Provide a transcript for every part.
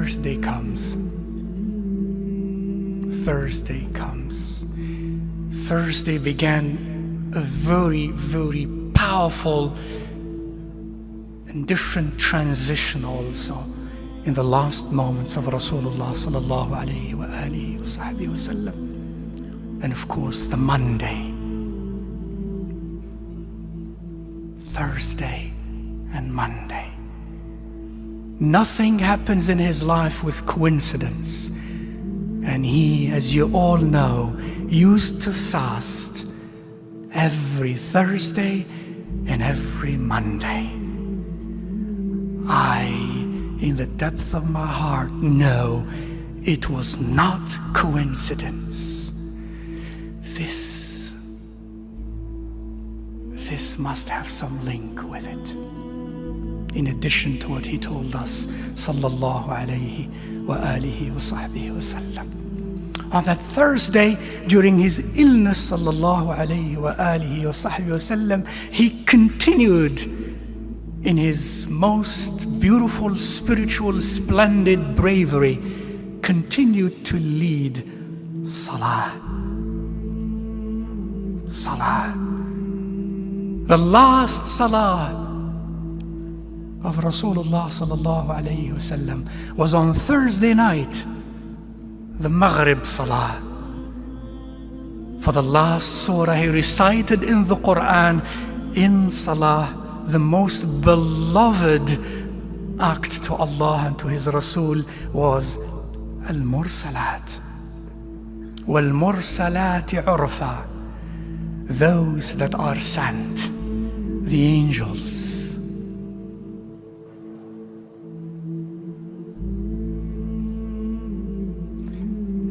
Thursday comes. Thursday comes. Thursday began a very, very powerful and different transition also in the last moments of Rasulullah sallallahu alayhi wa alihi wa sahbihi wa sallam. And of course, the Monday, Thursday and Monday. Nothing happens in his life with coincidence. And he, as you all know, used to fast every Thursday and every Monday. I, in the depth of my heart, know it was not coincidence. This must have some link with it. In addition to what he told us, sallallahu alayhi wa alihi wa sahbihi wa sallam. On that Thursday, during his illness, sallallahu alayhi wa alihi wa sahbihi wa sallam, he continued in his most beautiful, spiritual, splendid bravery, continued to lead salah. Salah. The last salah of Rasulullah sallallahu alayhi wasallam was on Thursday night, the Maghrib Salah. For the last surah he recited in the Quran, in Salah, the most beloved act to Allah and to His Rasul was Al-Mursalat. Wal-Mursalati urfa. Those that are sent, the angels.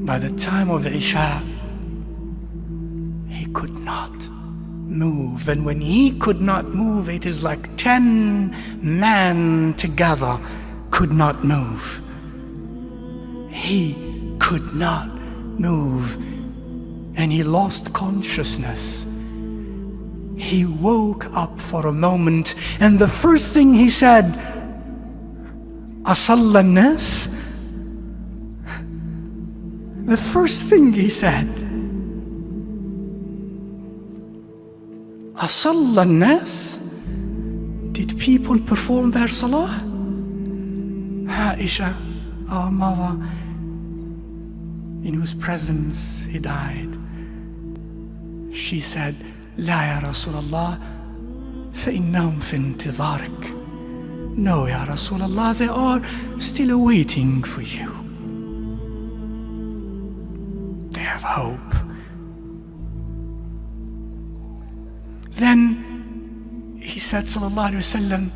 By the time of Isha, he could not move. And when he could not move, it is like 10 men together could not move. He could not move. And he lost consciousness. He woke up for a moment, and the first thing he said, Asalla an-nas? The first thing he said, Asalla an-nas? Did people perform their salah? Aisha, our mother, in whose presence he died, she said, لا يا رسول الله فإنهم في انتظارك. No, Ya Rasulullah, they are still waiting for you. They have hope. Then he said, sallallahu alayhi wasallam,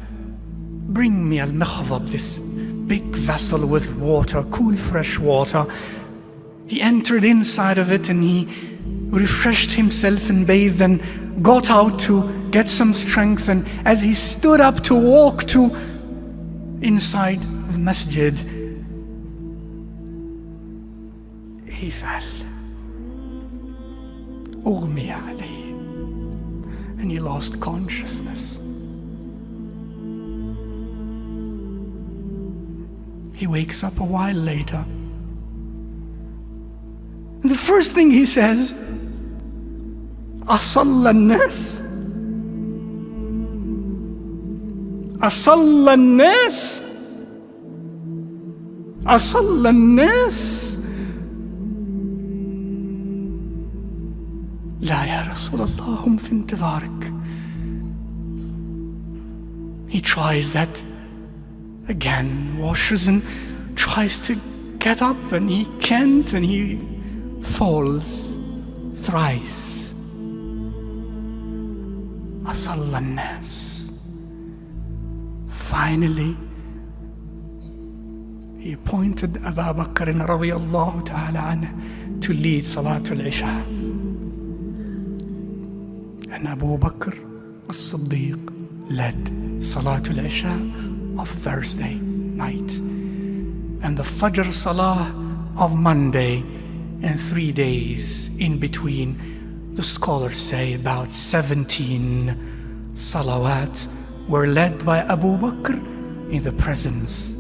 bring me al-mikhdab, this big vessel with water, cool fresh water. He entered inside of it and he refreshed himself and bathed and got out to get some strength. And as he stood up to walk to inside the masjid, he fell. أغمي عليه. And he lost consciousness. He wakes up a while later. And the first thing he says, أصلى الناس? أصلى الناس؟ أصلى الناس؟ لا يا رسول الله هم في انتظارك. He tries that again, washes and tries to get up, and he can't, and he falls thrice. أصلى الناس. Finally, he appointed Abu Bakr radiyallahu ta'ala anhu to lead Salatul Isha. And Abu Bakr as-Siddiq led Salatul Isha of Thursday night. And the Fajr Salah of Monday, and 3 days in between. The scholars say about 17 salawat were led by Abu Bakr in the presence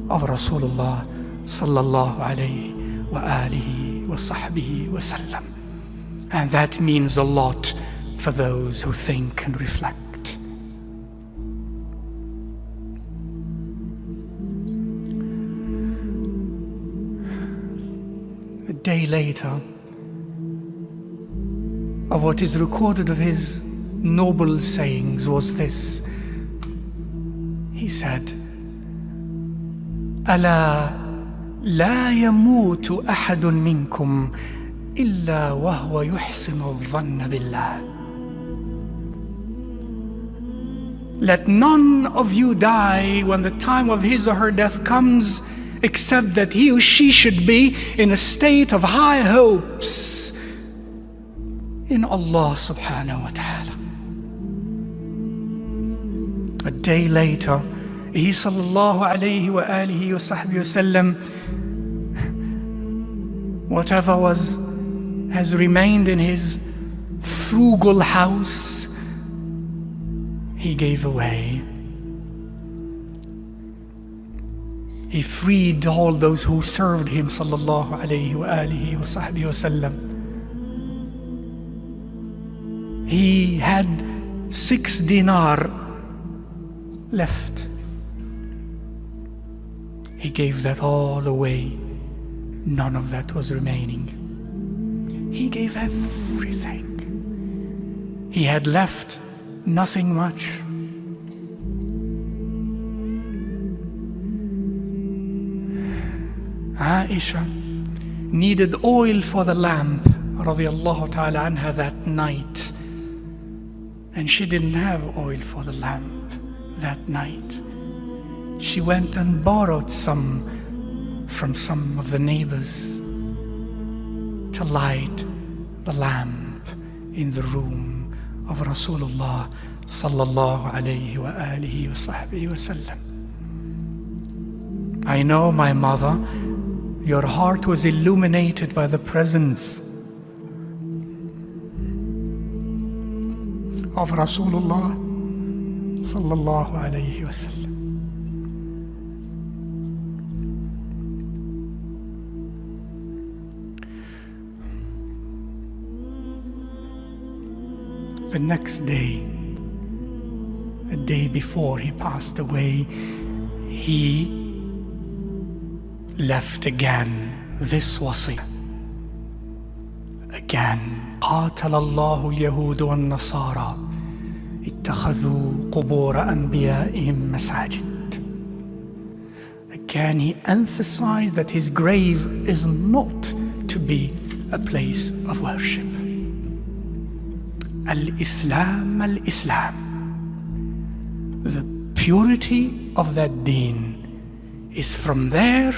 of Rasulullah sallallahu alayhi wa alihi wa sahbihi wa sallam. And that means a lot for those who think and reflect. A day later, of what is recorded of his noble sayings was this. He said, ألا لا يموت أحد منكم إلا وهو يحسن الظن بالله. Let none of you die when the time of his or her death comes, except that he or she should be in a state of high hopes in Allah subhanahu wa ta'ala. A day later, he sallallahu alayhi wa alihi wa sahbihi wa sallam, whatever has remained in his frugal house, he gave away. He freed all those who served him sallallahu alayhi wa alihi wa sahbihi wa sallam. He had 6 dinar left. He gave that all away. None of that was remaining. He gave everything. He had left nothing much. Aisha needed oil for the lamp, radiallahu ta'ala anha, that night. And she didn't have oil for the lamp that night. She went and borrowed some from some of the neighbors to light the lamp in the room of Rasulullah sallallahu alayhi wa alihi wa sahbihi wa sallam. I know, my mother, your heart was illuminated by the presence of Rasulullah sallallahu alayhi wa sallam. The next day, a day before he passed away, he left again this wasi. Again, قاتل الله اليهود والنصارى اتخذوا قبور أنبيائهم مساجد. Again, he emphasized that his grave is not to be a place of worship. Al-Islam, Al-Islam. The purity of that deen is from there.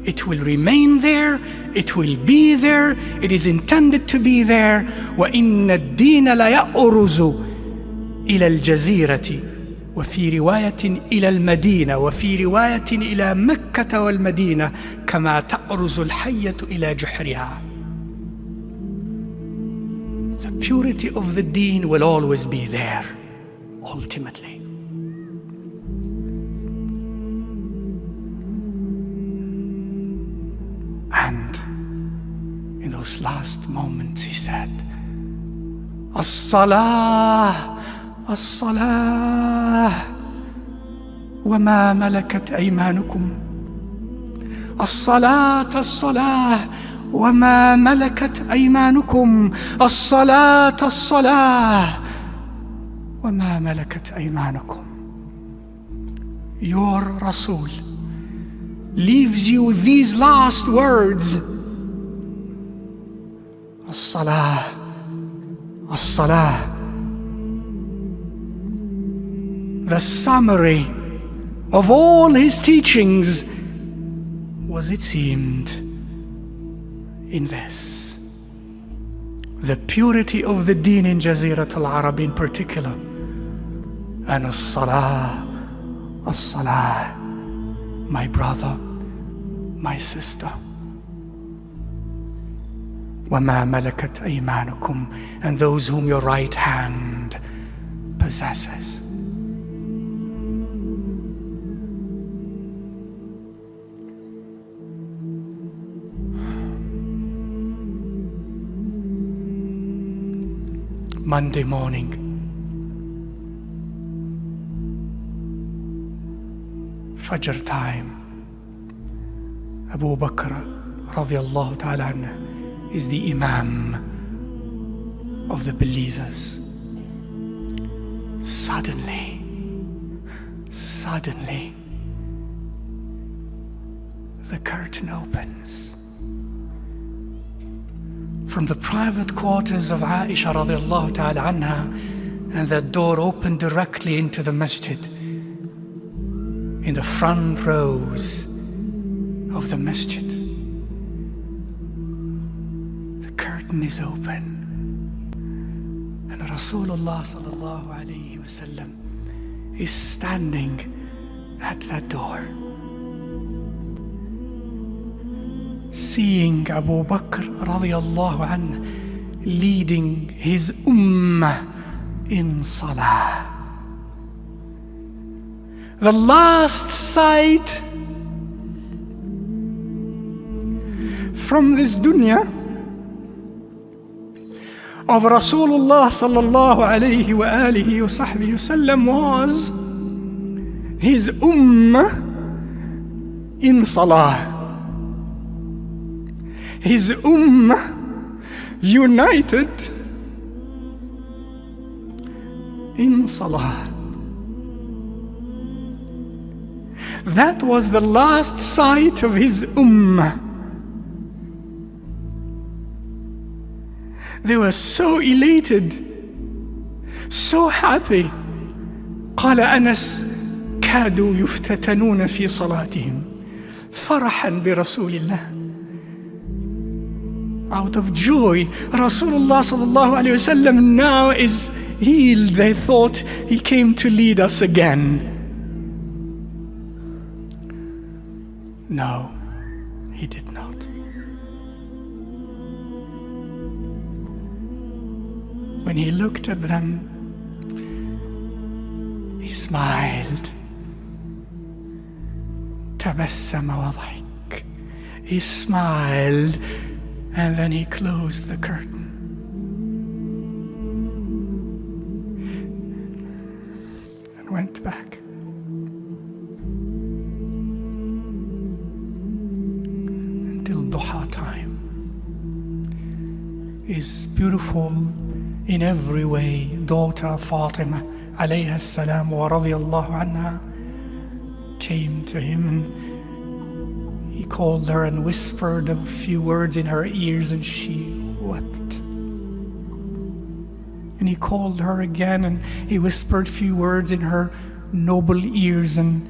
It will remain there. It will be there. It is intended to be there. وَإِنَّ الدِّينَ لَيَأْرُزُ إِلَى الْجَزِيرَةِ وفي رواية إلى المدينة وفي رواية إلى مكة والمدينة كما تأرز الحية إلى جحرها. The purity of the deen will always be there, ultimately. And in those last moments he said, As-salah, As-salah, وما ملكت أيمانكم. الصلاة الصلاة وما ملكت أيمانكم. الصلاة الصلاة وما ملكت أيمانكم. Your Rasul leaves you these last words. الصلاة الصلاة. The summary of all his teachings was, it seemed, in this. The purity of the deen in Jazirat al-Arab in particular. And as-salah, as-salah, my brother, my sister. وَمَا مَلَكَتْ أَيْمَانُكُمْ, and those whom your right hand possesses. Monday morning, Fajr time, Abu Bakr radiallahu ta'ala anhu is the Imam of the believers. Suddenly, the curtain opens. From the private quarters of Aisha radiallahu ta'ala anha, and that door opened directly into the masjid. In the front rows of the masjid, the curtain is open. And Rasulullah sallallahu alayhi wasallam is standing at that door, seeing Abu Bakr radiallahu anhu leading his ummah in salah. The last sight from this dunya of Rasulullah sallallahu alayhi wa alihi wa sahbihi wasallam was his ummah in salah. His ummah united in salah. That was the last sight of his ummah. They were so elated, so happy. قال أنس كادوا يفتتنون في صلاتهم فرحا برسول الله. Out of joy, Rasulullah sallallahu alayhi wasallam now is healed. They thought he came to lead us again. No, he did not. When he looked at them, he smiled. تبسم وضحك. He smiled, and then he closed the curtain. And went back. Until duha time. His beautiful in every way daughter Fatima alayha salam wa radiyallahu anha came to him, and he called her and whispered a few words in her ears, and she wept. And he called her again, and he whispered a few words in her noble ears, and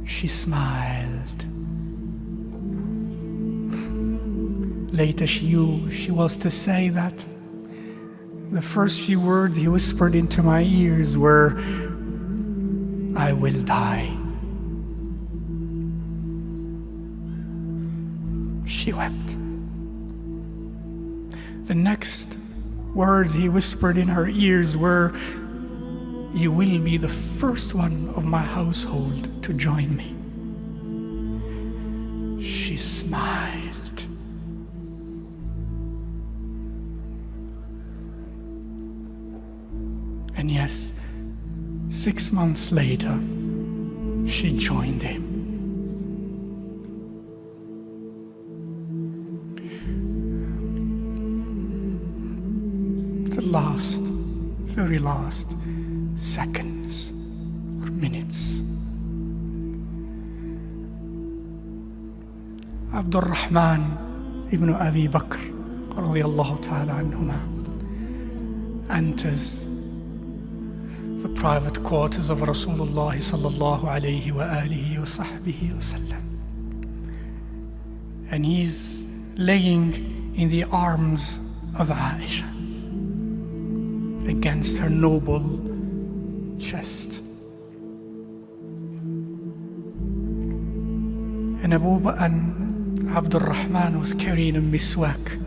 she smiled. Later she was to say that the first few words he whispered into my ears were, I will die. She wept. The next words he whispered in her ears were, you will be the first one of my household to join me. She smiled. And yes, 6 months later, she joined him. The last, very last seconds or minutes. Abdul Rahman ibn Abi Bakr radiyallahu ta'ala anhuma enters the private quarters of Rasulullah sallallahu alayhi wa alihi wa sahbihi wa sallam. And he's laying in the arms of Aisha against her noble chest. And Abdul Rahman was carrying a miswak.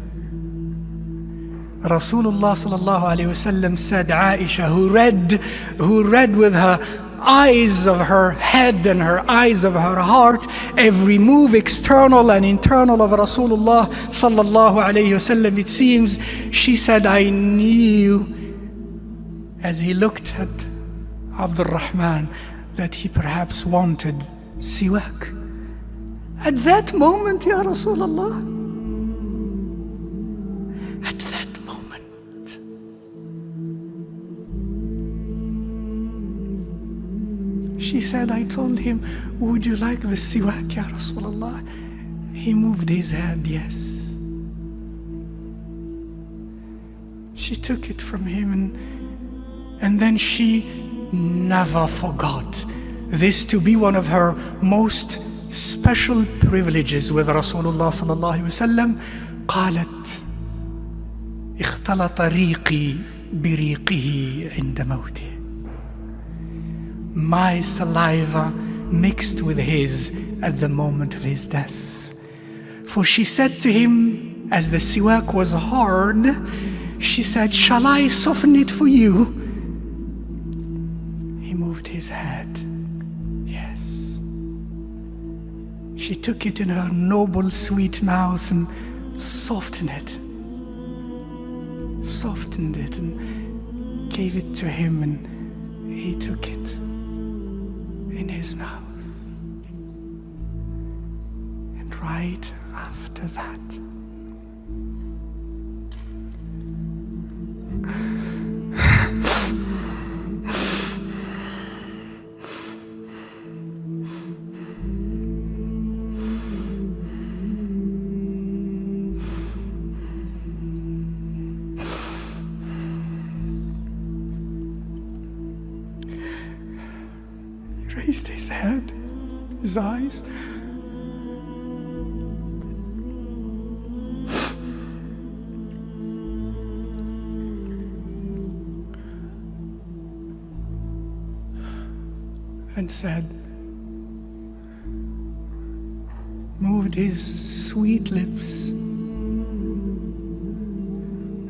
Rasulullah sallallahu alayhi wasallam said, Aisha, who read with her eyes of her head and her eyes of her heart every move, external and internal, of Rasulullah sallallahu alayhi wasallam, it seems she said, I knew as he looked at Abdul Rahman that he perhaps wanted siwak. At that moment, Ya Rasulullah, at that moment, she said, I told him, would you like the siwak, Ya Rasulullah? He moved his head, yes. She took it from him, and then she never forgot this to be one of her most special privileges with Rasulullah sallallahu alaihi wasallam. قالت اختلط ريقي بريقه عند موته. My saliva mixed with his at the moment of his death. For she said to him, as the siwak was hard, she said, shall I soften it for you? He moved his head. Yes. She took it in her noble, sweet mouth and softened it, and gave it to him, and he took it in his mouth. And right after that, raised his head, his eyes, and said, moved his sweet lips,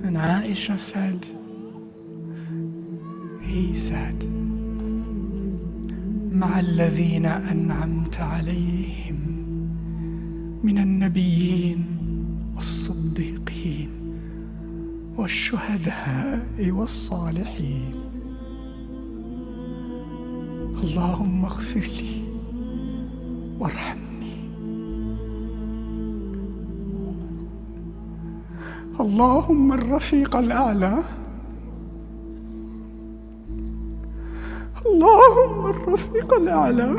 and Aisha said, he said, مع الذين أنعمت عليهم من النبيين والصديقين والشهداء والصالحين اللهم اغفر لي وارحمني اللهم الرفيق الأعلى اللهم الرفيق الأعلى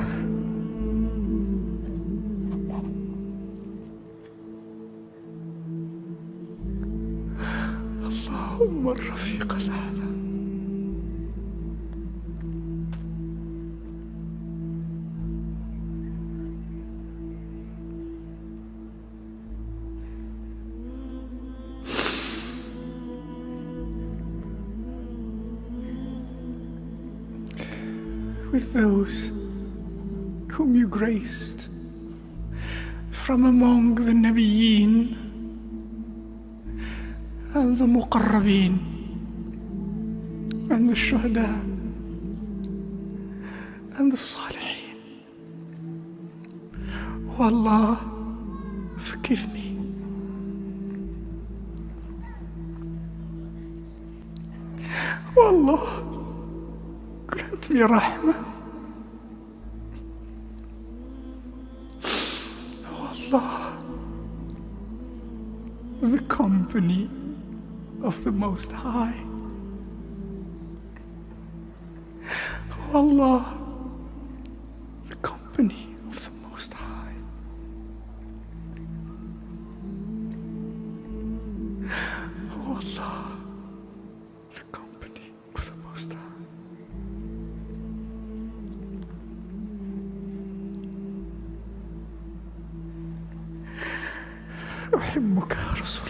اللهم الرفيق الأعلى. With those whom you graced from among the Nabiyeen and the Muqarrabeen and the Shuhada and the Salihin. Oh Allah, forgive me. Oh Allah, grant me rahmah. Oh Allah, the company of the Most High. Oh Allah, the company of the Most High. Oh Allah, the company of the Most High. أحبك يا رسول